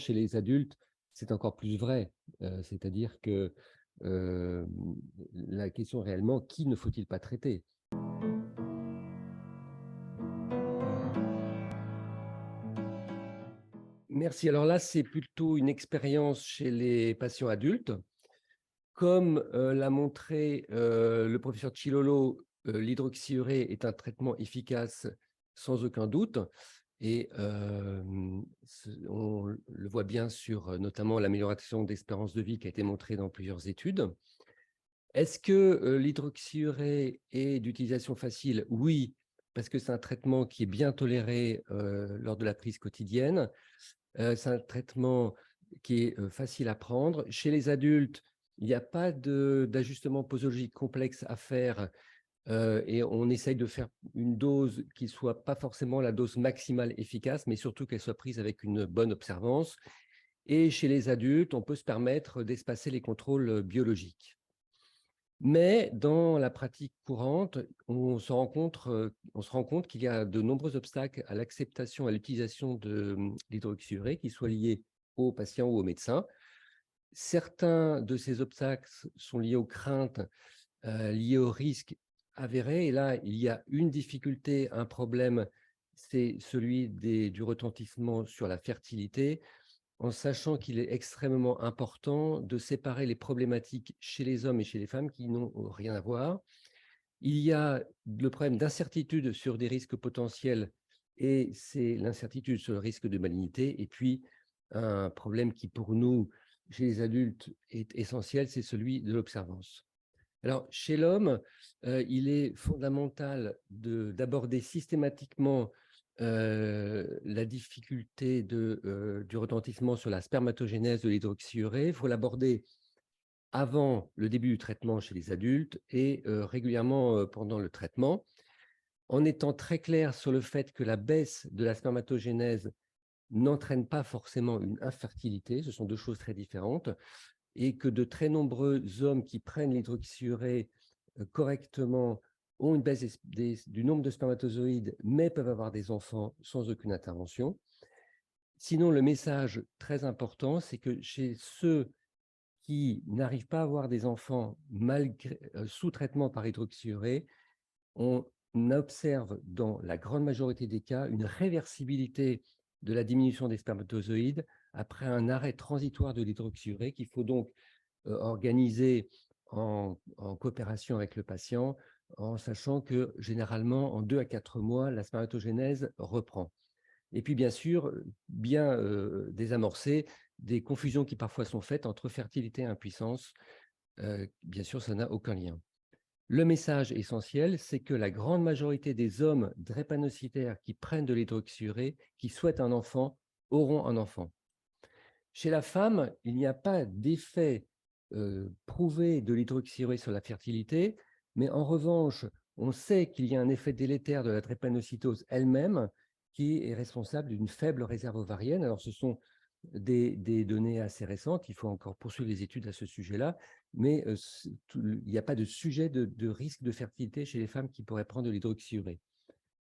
Chez les adultes, c'est encore plus vrai, c'est-à-dire que, heu, la question réellement, qui ne faut-il pas traiter? Merci. Alors là, c'est plutôt une expérience chez les patients adultes. Comme, l'a montré, le professeur Chilolo, l'hydroxyurée est un traitement efficace sans aucun doute et on le voit bien sur, notamment l'amélioration d'espérance de vie qui a été montrée dans plusieurs études. Est-ce que, l'hydroxyurée est d'utilisation facile? Oui, parce que c'est un traitement qui est bien toléré, lors de la prise quotidienne. C'est un traitement qui est, facile à prendre. Chez les adultes, il n'y a pas d'ajustement posologique complexe à faire, et on essaye de faire une dose qui soit pas forcément la dose maximale efficace, mais surtout qu'elle soit prise avec une bonne observance. Et chez les adultes, on peut se permettre d'espacer les contrôles, biologiques. Mais dans la pratique courante, on se rend compte qu'il y a de nombreux obstacles à l'acceptation, à l'utilisation de, l'hydroxyurée, qu'ils soient liés aux patients ou aux médecins. Certains de ces obstacles sont liés aux craintes, liées aux risques avérés. Et là, il y a une difficulté, un problème, c'est celui du retentissement sur la fertilité, en sachant qu'il est extrêmement important de séparer les problématiques chez les hommes et chez les femmes qui n'ont rien à voir. Il y a le problème d'incertitude sur des risques potentiels et c'est l'incertitude sur le risque de malignité. Et puis, un problème qui, pour nous, chez les adultes, est essentiel, c'est celui de l'observance. Alors, chez l'homme, il est fondamental d'aborder systématiquement la difficulté du retentissement sur la spermatogénèse de l'hydroxyurée. Il faut l'aborder avant le début du traitement chez les adultes et régulièrement pendant le traitement, en étant très clair sur le fait que la baisse de la spermatogénèse n'entraîne pas forcément une infertilité, ce sont deux choses très différentes, et que de très nombreux hommes qui prennent l'hydroxyurée correctement ont une baisse du nombre de spermatozoïdes, mais peuvent avoir des enfants sans aucune intervention. Sinon, le message très important, c'est que chez ceux qui n'arrivent pas à avoir des enfants malgré, sous traitement par hydroxyurée, on observe dans la grande majorité des cas une réversibilité de la diminution des spermatozoïdes après un arrêt transitoire de l'hydroxyurée qu'il faut donc organiser en coopération avec le patient, en sachant que généralement, en 2 à 4 mois, la spermatogénèse reprend. Et puis, bien sûr, bien désamorcer des confusions qui parfois sont faites entre fertilité et impuissance. Bien sûr, ça n'a aucun lien. Le message essentiel, c'est que la grande majorité des hommes drépanocytaires qui prennent de l'hydroxyurée, qui souhaitent un enfant, auront un enfant. Chez la femme, il n'y a pas d'effet prouvé de l'hydroxyurée sur la fertilité, mais en revanche, on sait qu'il y a un effet délétère de la drépanocytose elle-même qui est responsable d'une faible réserve ovarienne. Alors, ce sont des données assez récentes, il faut encore poursuivre les études à ce sujet-là, mais il n'y a pas de sujet de risque de fertilité chez les femmes qui pourraient prendre de l'hydroxyurée.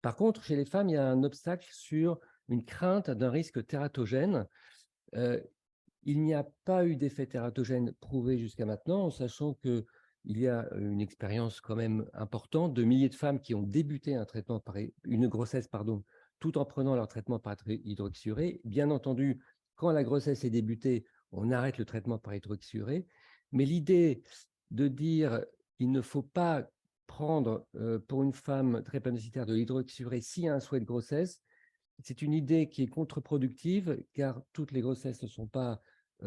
Par contre, chez les femmes, il y a un obstacle sur une crainte d'un risque tératogène. Euh, il n'y a pas eu d'effet tératogène prouvé jusqu'à maintenant, en sachant qu'il y a une expérience quand même importante de milliers de femmes qui ont débuté un traitement une grossesse, pardon, tout en prenant leur traitement par hydroxyurée. Bien entendu, quand la grossesse est débutée, on arrête le traitement par hydroxyurée. Mais l'idée de dire qu'il ne faut pas prendre pour une femme drépanocytaire de l'hydroxyurée s'il y a un souhait de grossesse, c'est une idée qui est contre-productive car toutes les grossesses ne sont pas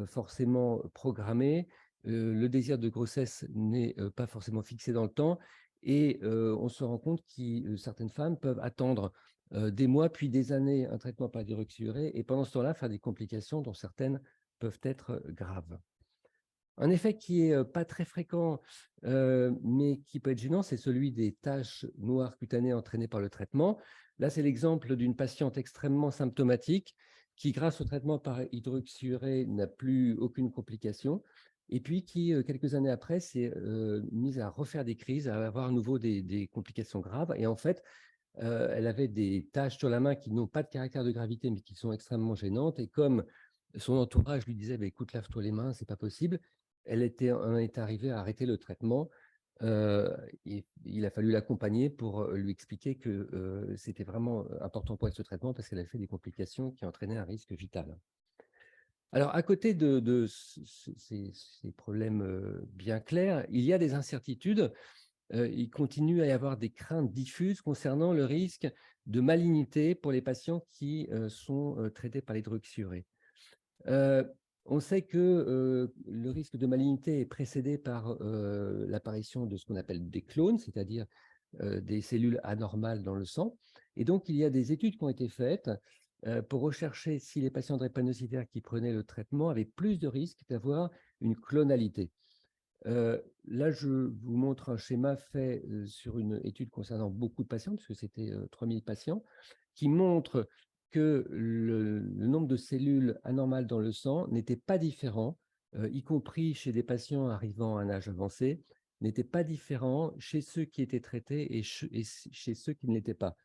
forcément programmées. Le désir de grossesse n'est pas forcément fixé dans le temps et on se rend compte que certaines femmes peuvent attendre des mois puis des années un traitement par hydroxyurée et pendant ce temps-là faire des complications dont certaines peuvent être graves. Un effet qui est pas très fréquent, mais qui peut être gênant, c'est celui des taches noires cutanées entraînées par le traitement. Là, c'est l'exemple d'une patiente extrêmement symptomatique qui, grâce au traitement par hydroxyurée, n'a plus aucune complication et puis qui, quelques années après, s'est mise à refaire des crises, à avoir à nouveau des complications graves et en fait, elle avait des taches sur la main qui n'ont pas de caractère de gravité, mais qui sont extrêmement gênantes et comme son entourage lui disait: «Bah, écoute, lave-toi les mains, c'est pas possible». On est arrivé à arrêter le traitement. Heu, il a fallu l'accompagner pour, lui expliquer que, c'était vraiment, important pour elle ce traitement parce qu'elle a fait des complications qui entraînaient un risque vital. Alors à côté de ces problèmes, bien clairs, il y a des incertitudes. Il continue à y avoir des craintes diffuses concernant le risque de malignité pour les patients qui, sont, traités par l'hydroxyurée. Heu, on sait que, le risque de malignité est précédé par, l'apparition de ce qu'on appelle des clones, c'est-à-dire, des cellules anormales dans le sang, et donc il y a des études qui ont été faites, pour rechercher si les patients drépanocytaires qui prenaient le traitement avaient plus de risques d'avoir une clonalité. Là, je vous montre un schéma fait, sur une étude concernant beaucoup de patients, puisque c'était, 3 000 patients, qui montre que le nombre de cellules anormales dans le sang n'était pas différent, y compris chez des patients arrivant à un âge avancé, n'était pas différent chez ceux qui étaient traités et chez ceux qui ne l'étaient pas.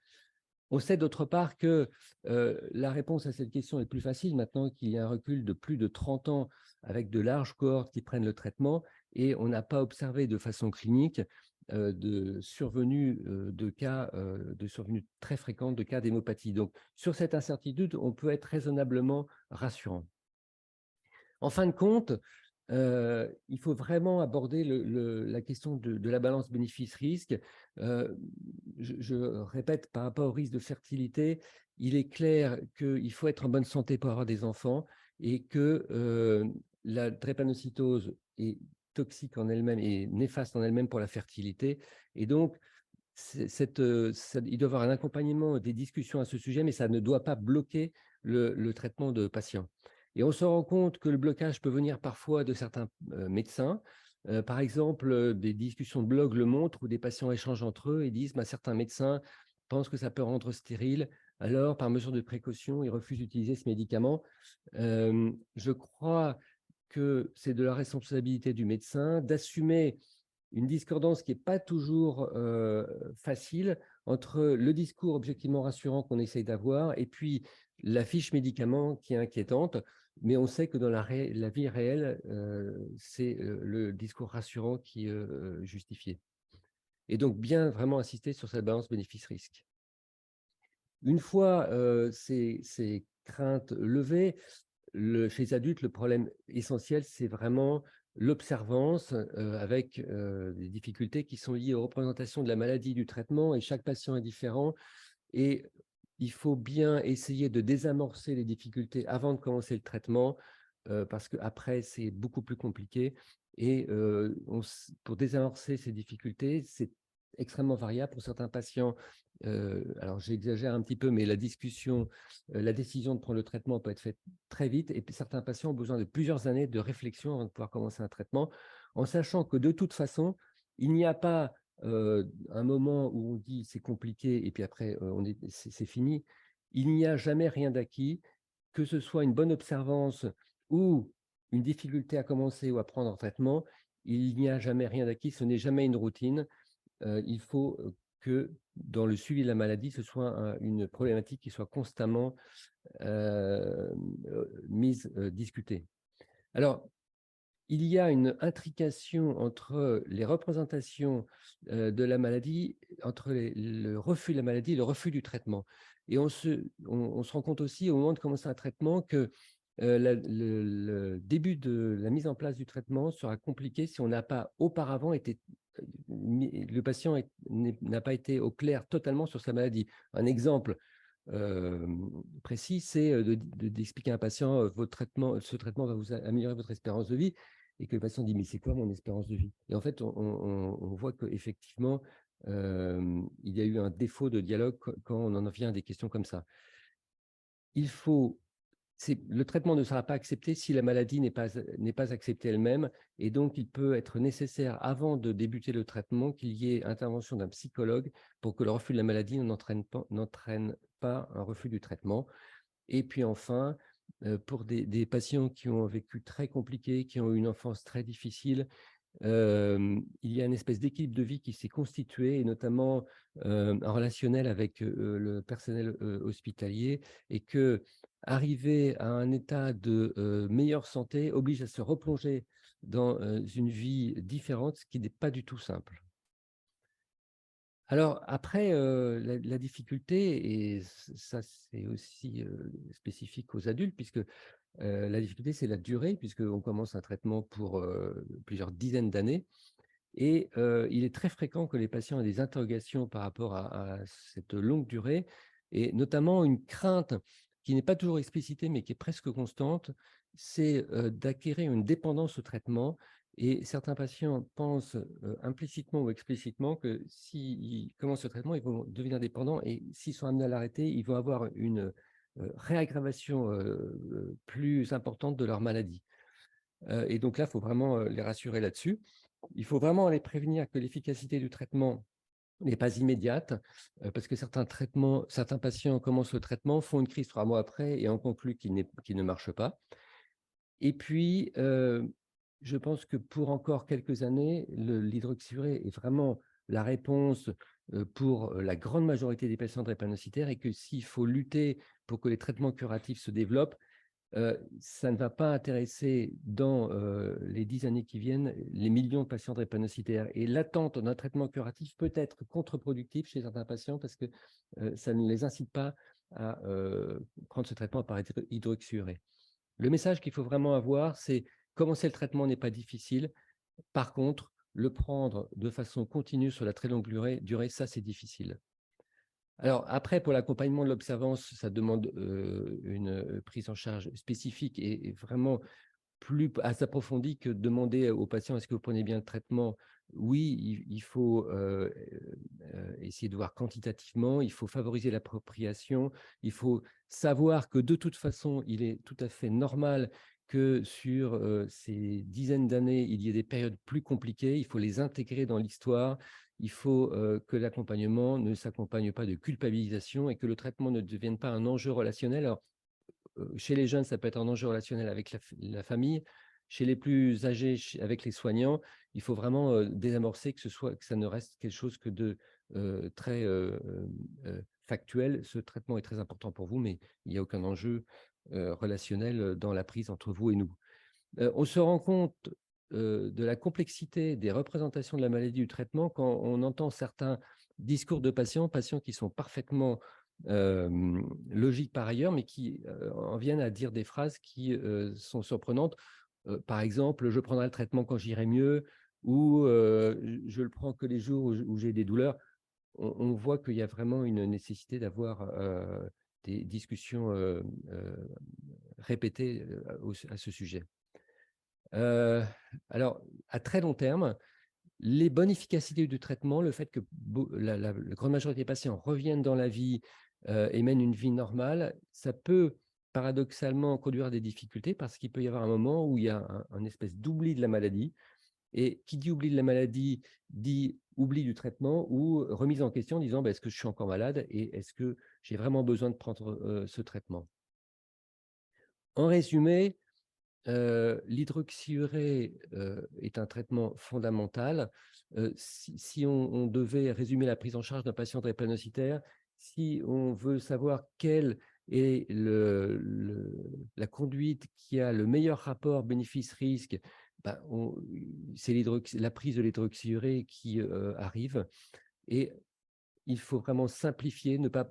On sait d'autre part que, la réponse à cette question est plus facile maintenant qu'il y a un recul de plus de 30 ans avec de larges cohortes qui prennent le traitement, et on n'a pas observé de façon clinique, de survenue très fréquente de cas d'hémopathie. Donc sur cette incertitude, on peut être raisonnablement rassurant. En fin de compte, il faut vraiment aborder la question de la balance bénéfice-risque. Heu, je répète, par rapport au risque de fertilité, il est clair qu'il faut être en bonne santé pour avoir des enfants, et que, la drépanocytose est toxique en elle-même et néfaste en elle-même pour la fertilité, et donc il doit y avoir un accompagnement, des discussions à ce sujet, mais ça ne doit pas bloquer le traitement de patients. Et on se rend compte que le blocage peut venir parfois de certains, médecins. Par exemple, des discussions de blog le montrent, où des patients échangent entre eux et disent: «Ben, certains médecins pensent que ça peut rendre stérile, alors par mesure de précaution, ils refusent d'utiliser ce médicament». Je crois que c'est de la responsabilité du médecin d'assumer une discordance qui est pas toujours, facile entre le discours objectivement rassurant qu'on essaye d'avoir et puis la fiche médicament qui est inquiétante. Mais on sait que dans la vie réelle, c'est, le discours rassurant qui est, justifié, et donc bien vraiment insister sur cette balance bénéfice-risque. Une fois, ces craintes levées, chez les adultes, le problème essentiel, c'est vraiment l'observance, avec, des difficultés qui sont liées aux représentations de la maladie, du traitement, et chaque patient est différent, et il faut bien essayer de désamorcer les difficultés avant de commencer le traitement, parce qu'après c'est beaucoup plus compliqué, et pour désamorcer ces difficultés, c'est extrêmement variable. Pour certains patients, alors j'exagère un petit peu, mais la décision de prendre le traitement peut être faite très vite, et puis certains patients ont besoin de plusieurs années de réflexion avant de pouvoir commencer un traitement, en sachant que de toute façon, il n'y a pas, un moment où on dit: «C'est compliqué» et puis après, c'est fini. Il n'y a jamais rien d'acquis, que ce soit une bonne observance ou une difficulté à commencer ou à prendre un traitement, il n'y a jamais rien d'acquis, ce n'est jamais une routine. Il faut, que dans le suivi de la maladie, ce soit une problématique qui soit constamment, discutée. Alors, il y a une intrication entre les représentations, de la maladie, entre le refus de la maladie et le refus du traitement, et on se rend compte aussi au moment de commencer un traitement que, le début de la mise en place du traitement sera compliqué si on n'a pas auparavant été, le patient n'a pas été au clair totalement sur sa maladie. Un exemple, précis, c'est, d'expliquer à un patient, ce traitement va vous améliorer votre espérance de vie, et que le patient dit: «Mais c'est quoi mon espérance de vie?» Et en fait, on voit qu'effectivement, il y a eu un défaut de dialogue quand on en vient à des questions comme ça. Il faut Le traitement ne sera pas accepté si la maladie n'est pas acceptée elle-même, et donc il peut être nécessaire, avant de débuter le traitement, qu'il y ait intervention d'un psychologue pour que le refus de la maladie n'entraîne pas un refus du traitement. Et puis enfin, pour des patients qui ont un vécu très compliqué, qui ont eu une enfance très difficile, il y a une espèce d'équipe de vie qui s'est constituée, et notamment, un relationnel avec, le personnel, hospitalier, et que arriver à un état de meilleure santé oblige à se replonger dans une vie différente, ce qui n'est pas du tout simple. Alors après, la difficulté, et ça c'est aussi spécifique aux adultes, puisque la difficulté c'est la durée, puisqu'on commence un traitement pour plusieurs dizaines d'années. Et il est très fréquent que les patients aient des interrogations par rapport à cette longue durée, et notamment une crainte qui n'est pas toujours explicitée, mais qui est presque constante, c'est d'acquérir une dépendance au traitement. Et certains patients pensent implicitement ou explicitement que s'ils commencent le traitement, ils vont devenir dépendants, et s'ils sont amenés à l'arrêter, ils vont avoir une réaggravation plus importante de leur maladie. Et donc là, il faut vraiment les rassurer là-dessus. Il faut vraiment les prévenir que l'efficacité du traitement n'est pas immédiate, parce que certains patients commencent le traitement, font une crise 3 mois après et en concluent qu'il ne marche pas. Et puis, je pense que pour encore quelques années, l'hydroxyurée est vraiment la réponse pour la grande majorité des patients drépanocytaires, et que s'il faut lutter pour que les traitements curatifs se développent, ça ne va pas intéresser dans les 10 années qui viennent les millions de patients drépanocytaires. Et l'attente d'un traitement curatif peut être contre-productif chez certains patients, parce que ça ne les incite pas à prendre ce traitement par hydroxyurée. Le message qu'il faut vraiment avoir, c'est commencer le traitement n'est pas difficile. Par contre, le prendre de façon continue sur la très longue durée, ça c'est difficile. Alors après, pour l'accompagnement de l'observance, ça demande une prise en charge spécifique et vraiment plus approfondie que de demander aux patients: «Est-ce que vous prenez bien le traitement?» Oui, il faut essayer de voir quantitativement, il faut favoriser l'appropriation, il faut savoir que de toute façon, il est tout à fait normal que sur ces dizaines d'années, il y ait des périodes plus compliquées. Il faut les intégrer dans l'histoire. Il faut que l'accompagnement ne s'accompagne pas de culpabilisation, et que le traitement ne devienne pas un enjeu relationnel. Alors, chez les jeunes, ça peut être un enjeu relationnel avec la famille. Chez les plus âgés, avec les soignants, il faut vraiment désamorcer, que ça ne reste quelque chose que de très factuel. Ce traitement est très important pour vous, mais il n'y a aucun enjeu relationnel dans la prise entre vous et nous. On se rend compte de la complexité des représentations de la maladie, du traitement, quand on entend certains discours de patients qui sont parfaitement logiques par ailleurs, mais qui en viennent à dire des phrases qui sont surprenantes. Par exemple: «Je prendrai le traitement quand j'irai mieux», ou «Je le prends que les jours où j'ai des douleurs». On voit qu'il y a vraiment une nécessité d'avoir des discussions répétées à ce sujet. Heu, alors, à très long terme, les bonnes efficacités du traitement, le fait que la grande majorité des patients reviennent dans la vie et mènent une vie normale, ça peut paradoxalement conduire à des difficultés, parce qu'il peut y avoir un moment où il y a un espèce d'oubli de la maladie, et qui dit oubli de la maladie, dit oubli du traitement, ou remise en question en disant: «Bah, est-ce que je suis encore malade et est-ce que j'ai vraiment besoin de prendre ce traitement?» En résumé, l'hydroxyurée est un traitement fondamental. Si on devait résumer la prise en charge d'un patient drépanocytaire, si on veut savoir quelle est la conduite qui a le meilleur rapport bénéfice-risque, ben, c'est la prise de l'hydroxyurée qui arrive. Et il faut vraiment simplifier, ne pas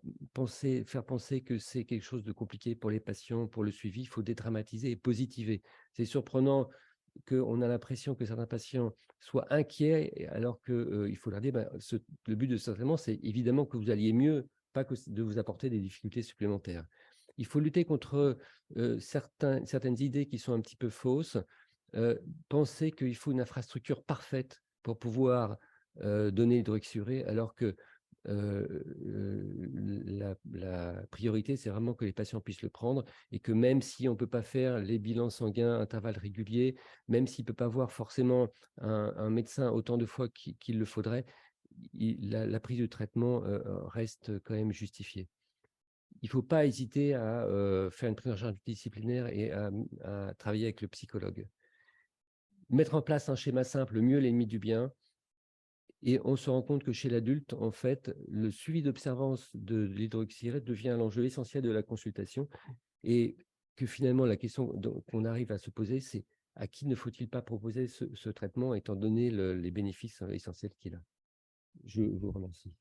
faire penser que c'est quelque chose de compliqué pour les patients, pour le suivi. Il faut dédramatiser et positiver. C'est surprenant qu'on a l'impression que certains patients soient inquiets, alors qu'il faut leur dire: ben, le but de ce traitement, c'est évidemment que vous alliez mieux, pas que de vous apporter des difficultés supplémentaires. Il faut lutter contre certaines idées qui sont un petit peu fausses. Penser qu'il faut une infrastructure parfaite pour pouvoir donner l'hydroxyurée, alors que la priorité, c'est vraiment que les patients puissent le prendre, et que même si on ne peut pas faire les bilans sanguins à intervalles réguliers, même s'il ne peut pas voir forcément un médecin autant de fois qu'il le faudrait, la prise de traitement reste quand même justifiée. Il ne faut pas hésiter à faire une prise en charge disciplinaire et à travailler avec le psychologue. Mettre en place un schéma simple: le mieux est l'ennemi du bien. Et on se rend compte que chez l'adulte, en fait, le suivi d'observance de l'hydroxyurée devient l'enjeu essentiel de la consultation. et que finalement la question qu'on arrive à se poser, c'est à qui ne faut-il pas proposer ce traitement étant donné les bénéfices essentiels qu'il a? Je vous remercie.